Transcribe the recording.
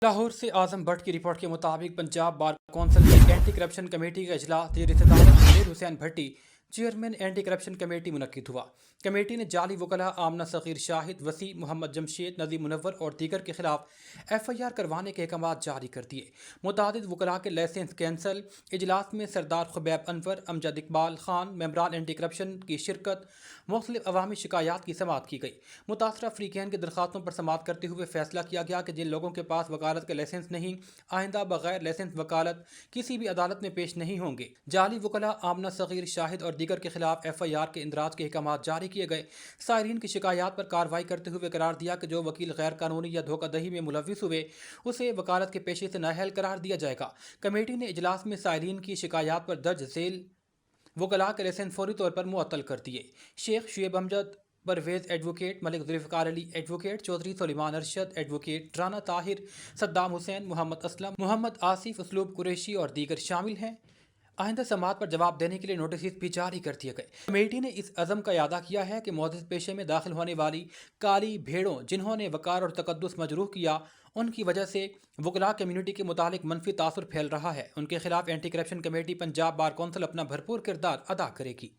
लाहौर से आजम भट्ट की रिपोर्ट के मुताबिक पंजाब बार कौंसिल की एंटी करप्शन कमेटी का इजलास जेर सदारत अमीर हुसैन भट्टी चेयरमैन एंटी करप्शन कमेटी मुनक्किद हुआ। कमेटी ने जाली वकला आमना सगीर शाहिद वसी मोहम्मद जमशेद नदीम मुनव्वर और दीगर के खिलाफ FIR करवाने के अहकाम जारी कर दिए। मुतादिद वकला के लाइसेंस कैंसल। इजलास में सरदार खुबैब अनवर अमजद इकबाल खान मेम्बरान एंटी करप्शन की शिरकत। मुख्तलिफ अवामी शिकायत की समाअत की गई। मुतासरा फ्रीकैन की दरखास्तों पर समाअत करते हुए फैसला किया गया कि जिन लोगों के पास वकालत के लाइसेंस नहीं, आइंदा बगैर लाइसेंस वकालत किसी भी अदालत में पेश नहीं होंगे। जाली वकला आमना सगीर शाहिद और दीगर के खिलाफ FIR के इंदराज के अहकाम जारी किए गए। सायरीन की शिकायत पर कार्रवाई करते हुए करार दिया कि जो वकील गैर कानूनी या धोखाधड़ी में मुलविस हुए उसे वकालत के पेशे से नाअहल करार दिया जाएगा। कमेटी ने इजलास में सायरीन की शिकायत पर दर्ज झेल वकला के लाइसेंस फौरी तौर पर मुअत्तल कर दिए। Sheikh Shoaib Ahmed Pervez advocate, Malik Zulfiqar Ali advocate, Chaudhry Sulaiman Arshad advocate, Rana Tahir, Saddam Hussain, Mohammad Aslam, Mohammad Asif, Usloob Qureshi और दीगर शामिल हैं। आइंदा समाअत पर जवाब देने के लिए नोटिस भी जारी कर दिए गए। कमेटी ने इस अज़म का इरादा किया है कि मौजूद पेशे में दाखिल होने वाली काली भेड़ों जिन्होंने वकार और तकद्दुस मजरूह किया, उनकी वजह से वकला कम्युनिटी के मुतालिक मनफी तासुर फैल रहा है, उनके खिलाफ anti corruption committee Punjab bar council अपना भरपूर किरदार अदा करेगी।